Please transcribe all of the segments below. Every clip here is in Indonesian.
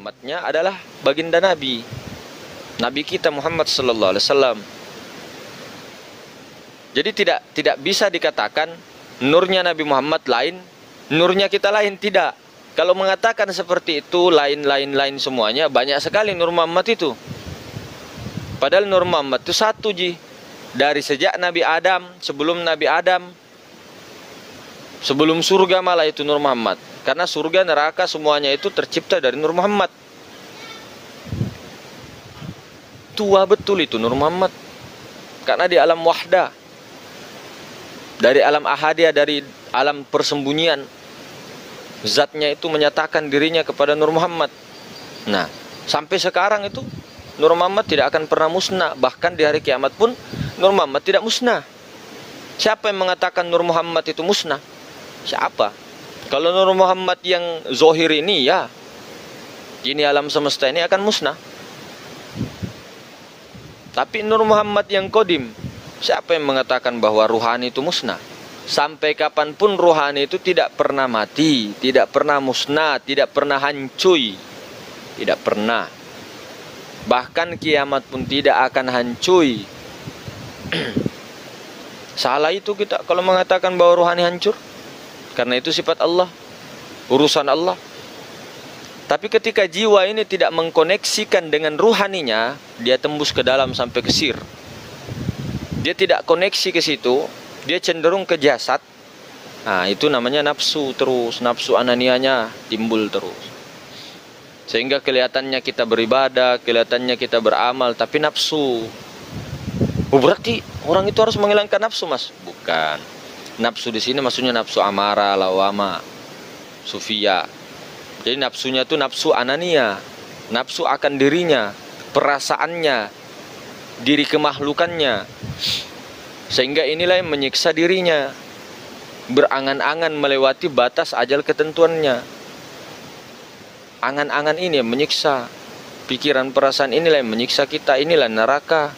Muhammadnya adalah baginda Nabi, Nabi kita Muhammad sallallahu alaihi wasallam. Jadi tidak bisa dikatakan nurnya Nabi Muhammad lain, nurnya kita lain, tidak. Kalau mengatakan seperti itu, lain semuanya, banyak sekali nur Muhammad itu. Padahal nur Muhammad itu satu, Ji. Dari sejak Nabi Adam, sebelum Nabi Adam, sebelum surga malah itu nur Muhammad. Karena surga, neraka semuanya itu tercipta dari nur Muhammad. Tua betul itu nur Muhammad. Karena di alam wahdah, dari alam ahadiyah, dari alam persembunyian, zatnya itu menyatakan dirinya kepada Nur Muhammad. Nah, sampai sekarang itu Nur Muhammad tidak akan pernah musnah. Bahkan di hari kiamat pun Nur Muhammad tidak musnah. Siapa yang mengatakan Nur Muhammad itu musnah? Siapa? Kalau Nur Muhammad yang zohir ini, ya ini alam semesta ini akan musnah. Tapi Nur Muhammad yang kodim, siapa yang mengatakan bahwa ruhani itu musnah? Sampai kapanpun ruhani itu tidak pernah mati, tidak pernah musnah, tidak pernah hancur, tidak pernah. Bahkan kiamat pun tidak akan hancur. Salah itu kita kalau mengatakan bahwa ruhani hancur, karena itu sifat Allah, urusan Allah. Tapi ketika jiwa ini tidak mengkoneksikan dengan ruhaninya, dia tembus ke dalam sampai ke sir. Dia tidak koneksi ke situ, dia cenderung ke jasad. Nah, itu namanya nafsu terus, nafsu ananianya timbul terus. Sehingga kelihatannya kita beribadah, kelihatannya kita beramal, tapi nafsu. Oh, berarti orang itu harus menghilangkan nafsu, Mas? Bukan. Nafsu di sini maksudnya nafsu amara, lawama, sufia. Jadi nafsunya itu nafsu anania, nafsu akan dirinya, perasaannya, diri kemakhlukannya. Sehingga inilah yang menyiksa dirinya, berangan-angan melewati batas ajal ketentuannya. Angan-angan ini yang menyiksa, pikiran perasaan inilah yang menyiksa kita, inilah neraka.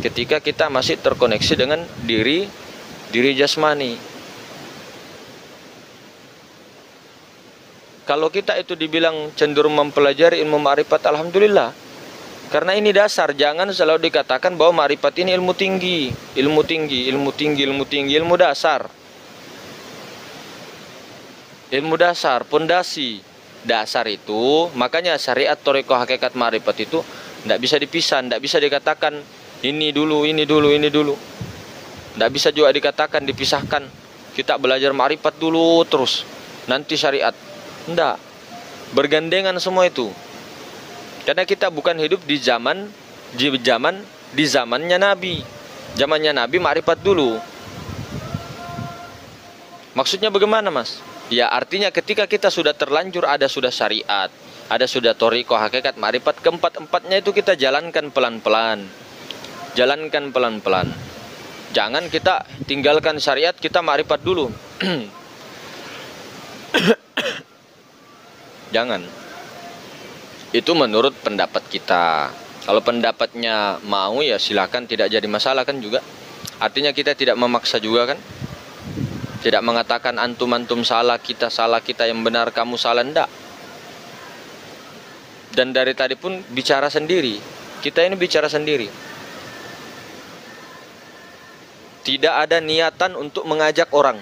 Ketika kita masih terkoneksi dengan diri jasmani. Kalau kita itu dibilang cenderung mempelajari ilmu ma'rifat, alhamdulillah. Karena ini dasar, jangan selalu dikatakan bahwa ma'rifat ini ilmu tinggi, ilmu dasar. Ilmu dasar, pondasi. Dasar itu, makanya syariat thariqah hakikat ma'rifat itu tidak bisa dipisah, tidak bisa dikatakan ini dulu. Tidak bisa juga dikatakan dipisahkan. Kita belajar ma'rifat dulu terus, nanti syariat. Tidak, bergandengan semua itu. Karena kita bukan hidup di zamannya Nabi. Zamannya Nabi ma'rifat dulu. Maksudnya bagaimana, Mas? Ya artinya ketika kita sudah terlanjur sudah syariat, ada sudah thariqah hakikat ma'rifat, keempat-empatnya itu kita jalankan pelan-pelan. Jalankan pelan-pelan. Jangan kita tinggalkan syariat, kita ma'rifat dulu. Jangan. Itu menurut pendapat kita. Kalau pendapatnya mau, ya silakan, tidak jadi masalah kan juga. Artinya kita tidak memaksa juga kan. Tidak mengatakan antum salah, kita yang benar, kamu salah, enggak. Dan dari tadi pun bicara sendiri. Kita ini bicara sendiri. Tidak ada niatan untuk mengajak orang.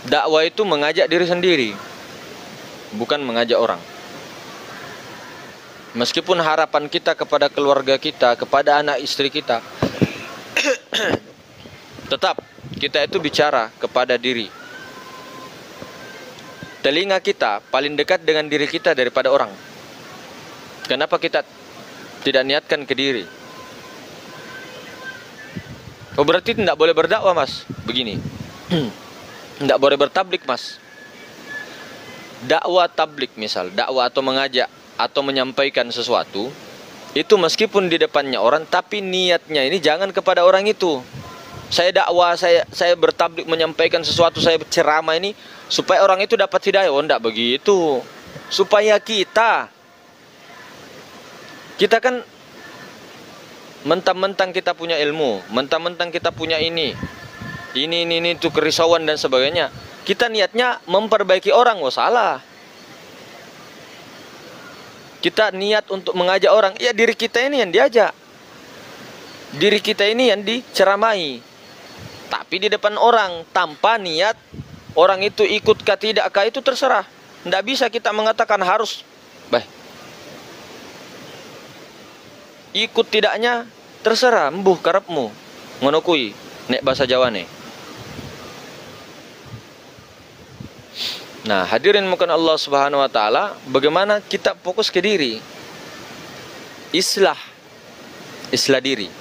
Dakwah itu mengajak diri sendiri, bukan mengajak orang. Meskipun harapan kita kepada keluarga kita, kepada anak istri kita, tetap kita itu bicara kepada diri. Telinga kita paling dekat dengan diri kita daripada orang. Kenapa kita tidak niatkan ke diri? Oh, berarti tidak boleh berdakwah, Mas? Begini. Tidak boleh bertablik, Mas. Dakwah tablik misal, dakwah atau mengajak atau menyampaikan sesuatu, itu meskipun di depannya orang, tapi niatnya ini jangan kepada orang itu. Saya dakwah, saya bertablik menyampaikan sesuatu, saya ceramah ini supaya orang itu dapat hidayah. Oh, tidak begitu. Supaya kita kan mentang-mentang kita punya ilmu, mentang-mentang kita punya ini itu kerisauan dan sebagainya. Kita niatnya memperbaiki orang, wah salah. Kita niat untuk mengajak orang, ya diri kita ini yang diajak. Diri kita ini yang diceramai. Tapi di depan orang, tanpa niat orang itu ikutkah tidakkah itu terserah. Tidak bisa kita mengatakan harus. Baik. Ikut tidaknya terserah, mbuh karepmu. Ngono kuwi nek bahasa Jawane. Nah, hadirin mungkin Allah Subhanahu wa taala, bagaimana kita fokus ke diri. Islah diri.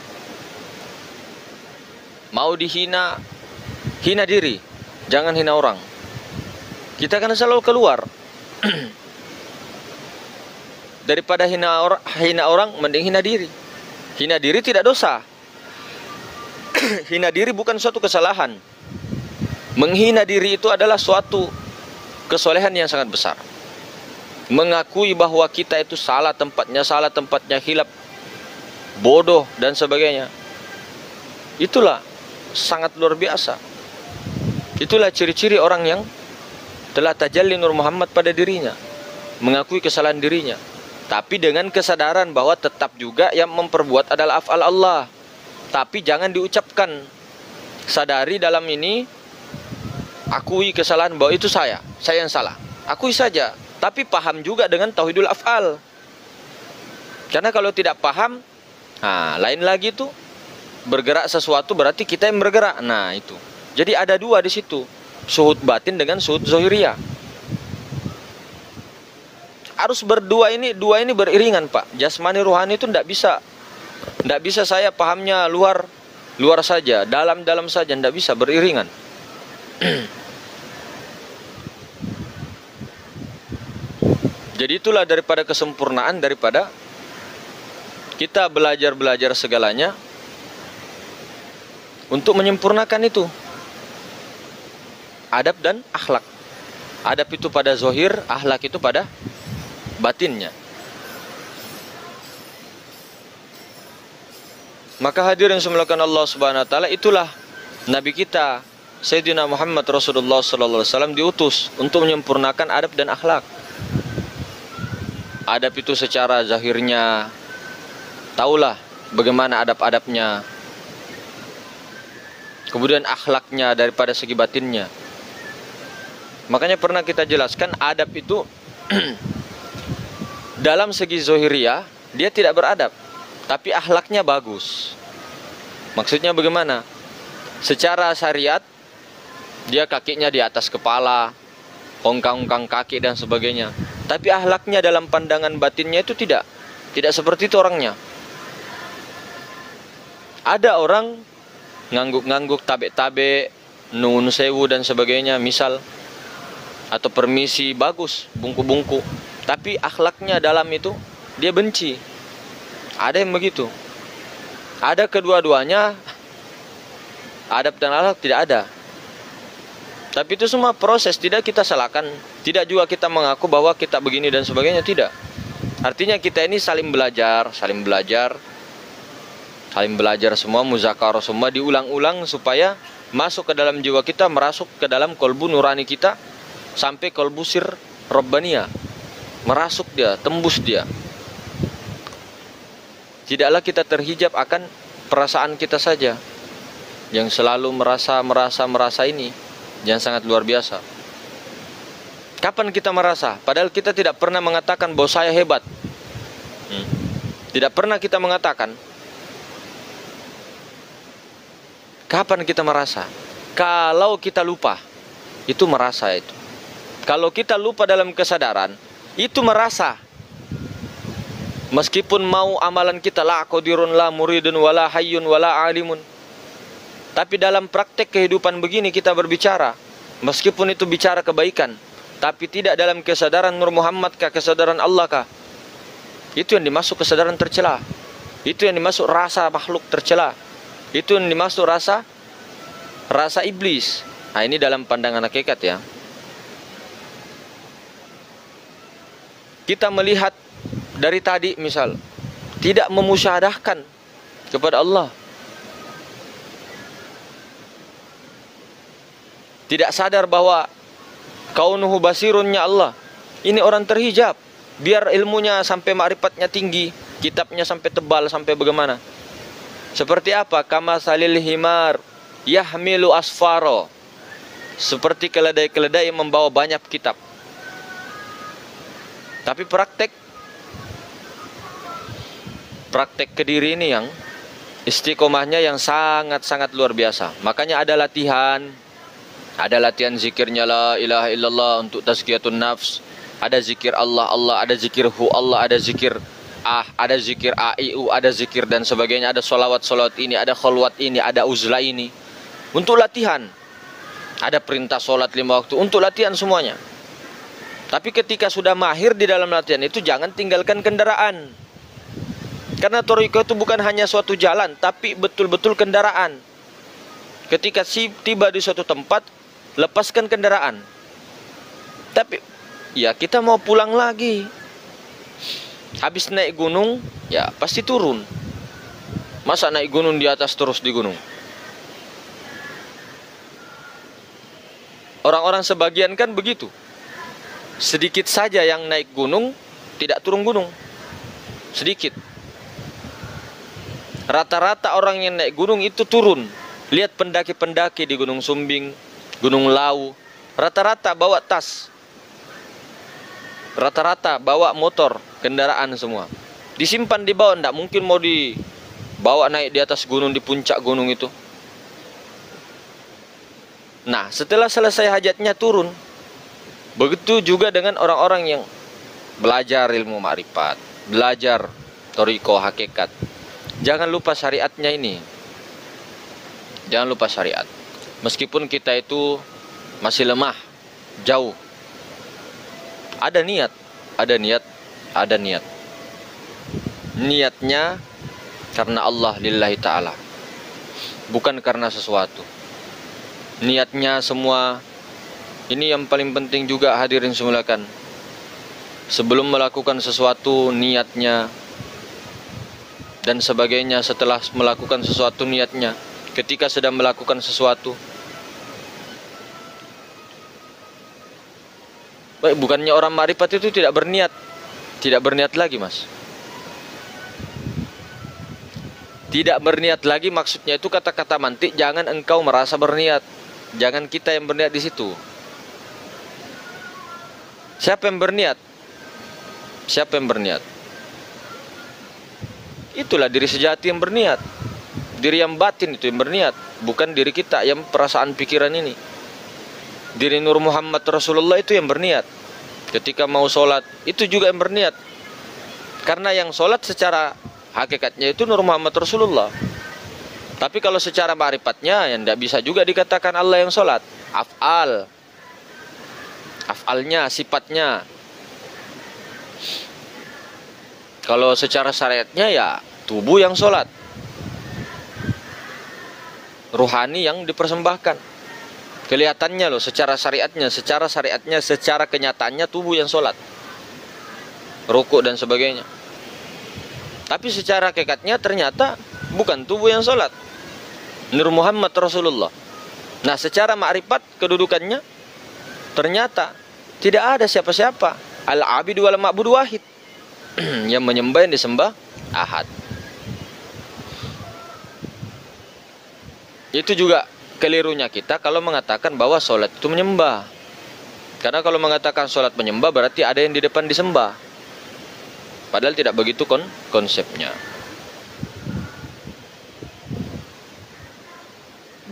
Mau dihina, hina diri. Jangan hina orang. Kita kan selalu keluar. Daripada hina orang, mending hina diri. Hina diri tidak dosa. Hina diri bukan suatu kesalahan. Menghina diri itu adalah suatu kesolehan yang sangat besar. Mengakui bahwa kita itu salah tempatnya, hilaf, bodoh dan sebagainya. Itulah sangat luar biasa. Itulah ciri-ciri orang yang telah tajalli Nur Muhammad pada dirinya, mengakui kesalahan dirinya, tapi dengan kesadaran bahwa tetap juga yang memperbuat adalah af'al Allah. Tapi jangan diucapkan. Sadari dalam ini, akui kesalahan bahwa itu saya yang salah. Akui saja, tapi paham juga dengan tauhidul af'al. Karena kalau tidak paham, nah lain lagi itu bergerak sesuatu berarti kita yang bergerak. Nah itu. Jadi ada dua di situ, suhud batin dengan suhud zahiriyah. Harus dua ini beriringan, Pak. Jasmani rohani itu tidak bisa saya pahamnya luar saja, dalam saja, tidak bisa, beriringan. Jadi itulah daripada kesempurnaan, daripada kita belajar segalanya untuk menyempurnakan itu. Adab dan akhlak. Adab itu pada zahir, akhlak itu pada batinnya. Maka hadirin semulakan Allah Subhanahu wa taala, itulah Nabi kita Sayyidina Muhammad Rasulullah sallallahu alaihi wasallam diutus untuk menyempurnakan adab dan akhlak. Adab itu secara zahirnya, taulah bagaimana adab-adabnya. Kemudian akhlaknya daripada segi batinnya. Makanya pernah kita jelaskan, adab itu dalam segi zahiriyah dia tidak beradab, tapi akhlaknya bagus. Maksudnya bagaimana? Secara syariat dia kakinya di atas kepala, ongkang-ongkang kaki dan sebagainya. Tapi akhlaknya dalam pandangan batinnya itu tidak seperti itu orangnya. Ada orang ngangguk-ngangguk, tabe-tabe, nun sewu dan sebagainya misal, atau permisi, bagus, bungku-bungku. Tapi akhlaknya dalam itu dia benci. Ada yang begitu. Ada kedua-duanya, adab dan akhlak tidak ada. Tapi itu semua proses, tidak kita salahkan. Tidak juga kita mengaku bahwa kita begini dan sebagainya, tidak. Artinya kita ini saling belajar semua, muzakarah semua, diulang-ulang supaya masuk ke dalam jiwa kita, merasuk ke dalam kolbu nurani kita, sampai kolbu sir Rabbaniyah. Merasuk dia, tembus dia. Tidaklah kita terhijab akan perasaan kita saja, yang selalu merasa ini, yang sangat luar biasa. Kapan kita merasa? Padahal kita tidak pernah mengatakan bahwa saya hebat. Tidak pernah kita mengatakan. Kapan kita merasa? Kalau kita lupa, itu merasa itu. Kalau kita lupa dalam kesadaran, itu merasa. Meskipun mau amalan kita la qadirun la muridun wala hayyun wala alimun, tapi dalam praktek kehidupan begini kita berbicara, meskipun itu bicara kebaikan, tapi tidak dalam kesadaran Nur Muhammad kah, kesadaran Allah kah, itu yang dimasuk kesadaran tercela. Itu yang dimasuk rasa makhluk tercela. Itu yang dimasuk rasa iblis. Nah ini dalam pandangan hakikat ya. Kita melihat dari tadi misal, tidak memusyahadahkan kepada Allah. Tidak sadar bahwa Kaunuhu basirunnya Allah. Ini orang terhijab. Biar ilmunya sampai ma'rifatnya tinggi, kitabnya sampai tebal, sampai bagaimana. Seperti apa? Kama salil himar yahmilu asfaro. Seperti keledai-keledai yang membawa banyak kitab. Tapi praktek Kediri ini yang istiqomahnya yang sangat-sangat luar biasa. Makanya ada latihan zikirnya la ilaha illallah untuk tazkiyatun nafs. Ada zikir Allah, ada zikir hu Allah, ada zikir ada zikir aiu, ada zikir dan sebagainya. Ada solawat ini, ada kholwat ini, ada uzlah ini. Untuk latihan. Ada perintah solat 5 waktu untuk latihan semuanya. Tapi ketika sudah mahir di dalam latihan itu, jangan tinggalkan kendaraan. Karena thariqah itu bukan hanya suatu jalan, tapi betul-betul kendaraan. Ketika tiba di suatu tempat, lepaskan kendaraan. Tapi ya kita mau pulang lagi. Habis naik gunung, ya pasti turun. Masa naik gunung di atas terus di gunung? Orang-orang sebagian kan begitu. Sedikit saja yang naik gunung, tidak turun gunung. Sedikit. Rata-rata orang yang naik gunung itu turun. Lihat pendaki-pendaki di Gunung Sumbing, Gunung Lawu. Rata-rata bawa tas. Rata-rata bawa motor, kendaraan semua. Disimpan di bawah, tidak mungkin mau dibawa naik di atas gunung, di puncak gunung itu. Nah, setelah selesai hajatnya turun. Begitu juga dengan orang-orang yang belajar ilmu ma'rifat, belajar thariqah hakikat. Jangan lupa syariatnya ini. Jangan lupa syariat. Meskipun kita itu masih lemah, jauh. Ada niat. Niatnya karena Allah lillahi ta'ala. Bukan karena sesuatu. Niatnya semua. Ini yang paling penting juga hadirin semulakan. Sebelum melakukan sesuatu niatnya dan sebagainya, setelah melakukan sesuatu niatnya, ketika sedang melakukan sesuatu. Baik, bukannya orang ma'rifat itu tidak berniat. Tidak berniat lagi, Mas. Tidak berniat lagi maksudnya itu kata-kata mantik, jangan engkau merasa berniat. Jangan kita yang berniat di situ. Siapa yang berniat? Siapa yang berniat? Itulah diri sejati yang berniat. Diri yang batin itu yang berniat. Bukan diri kita yang perasaan pikiran ini. Diri Nur Muhammad Rasulullah itu yang berniat. Ketika mau sholat, itu juga yang berniat. Karena yang sholat secara hakikatnya itu Nur Muhammad Rasulullah. Tapi kalau secara ma'rifatnya, yang tidak bisa juga dikatakan Allah yang sholat. Af'alnya, sifatnya. Kalau secara syariatnya ya tubuh yang sholat, ruhani yang dipersembahkan. Kelihatannya loh secara syariatnya, secara kenyataannya tubuh yang sholat, rukuk dan sebagainya. Tapi secara hakikatnya ternyata bukan tubuh yang sholat, Nur Muhammad Rasulullah. Nah, secara ma'rifat kedudukannya ternyata tidak ada siapa-siapa. Al-abidu wal ma'budu wahid. Yang menyembah, yang disembah ahad. Itu juga kelirunya kita kalau mengatakan bahwa sholat itu menyembah. Karena kalau mengatakan sholat menyembah berarti ada yang di depan disembah. Padahal tidak begitu konsepnya.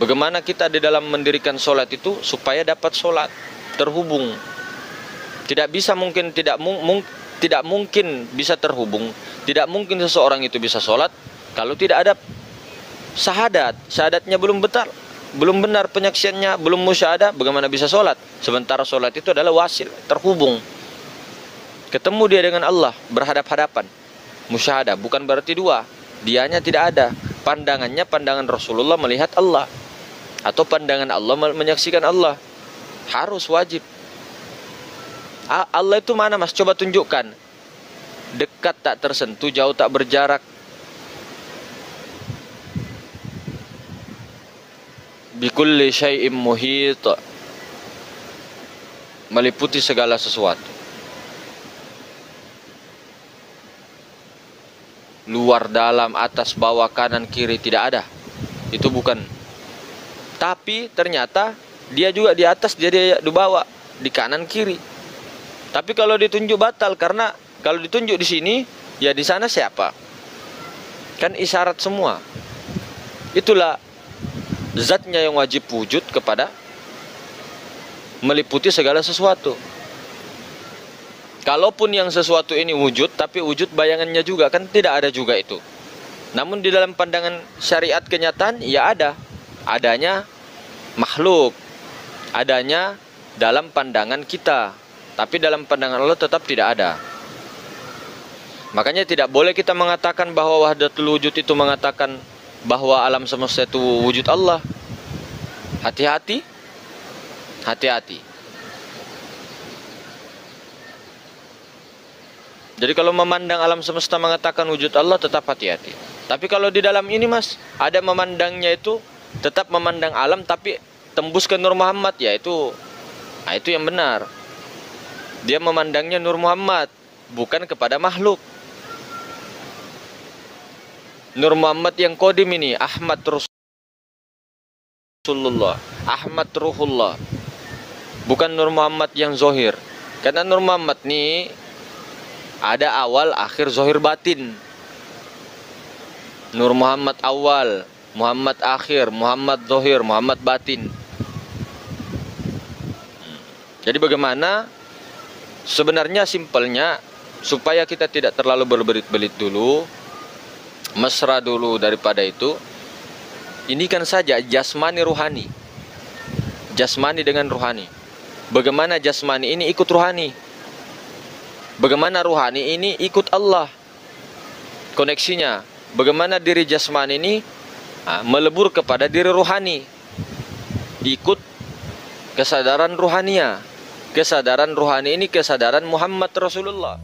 Bagaimana kita di dalam mendirikan sholat itu supaya dapat sholat terhubung. Tidak mungkin bisa terhubung. Tidak mungkin seseorang itu bisa sholat kalau tidak ada syahadat. Syahadatnya belum benar penyaksiannya, belum musyahadah. Bagaimana bisa sholat? Sementara sholat itu adalah wasil, terhubung. Ketemu dia dengan Allah, berhadap-hadapan. Musyahadah bukan berarti dua. Dianya tidak ada. Pandangannya pandangan Rasulullah melihat Allah, atau pandangan Allah menyaksikan Allah. Harus wajib. Allah itu mana, Mas? Coba tunjukkan. Dekat tak tersentuh, jauh tak berjarak. Bikulli syai'im muhit. meliputi segala sesuatu. Luar, dalam, atas, bawah, kanan, kiri, tidak ada. Itu bukan. Tapi ternyata dia juga di atas, jadi di bawah, di kanan, kiri. Tapi kalau ditunjuk batal, karena kalau ditunjuk di sini, ya di sana siapa? Kan isyarat semua. Itulah zatnya yang wajib wujud kepada meliputi segala sesuatu. Kalaupun yang sesuatu ini wujud, tapi wujud bayangannya juga, kan tidak ada juga itu. Namun di dalam pandangan syariat kenyataan, ya ada. Adanya makhluk, adanya dalam pandangan kita, tapi dalam pandangan Allah tetap tidak ada. Makanya tidak boleh kita mengatakan bahwa wahdatul wujud itu mengatakan bahwa alam semesta itu wujud Allah. Hati-hati. Hati-hati. Jadi kalau memandang alam semesta mengatakan wujud Allah, tetap hati-hati. Tapi kalau di dalam ini mas, ada memandangnya itu tetap memandang alam tapi tembus ke Nur Muhammad, ya itu yang benar. Dia memandangnya Nur Muhammad, bukan kepada makhluk. Nur Muhammad yang kodim ini Ahmad Rasulullah, Ahmad Ruhullah, bukan Nur Muhammad yang zohir. Karena Nur Muhammad ini ada awal, akhir, zohir, batin. Nur Muhammad awal, Muhammad akhir, Muhammad zohir, Muhammad batin. Jadi bagaimana? Sebenarnya simpelnya, supaya kita tidak terlalu berbelit-belit dulu, mesra dulu daripada itu, ini kan saja jasmani ruhani. Jasmani dengan ruhani. Bagaimana jasmani ini ikut ruhani? Bagaimana ruhani ini ikut Allah? Koneksinya. Bagaimana diri jasmani ini melebur kepada diri ruhani? Ikut kesadaran ruhania. Kesadaran ruhani ini kesadaran Muhammad Rasulullah.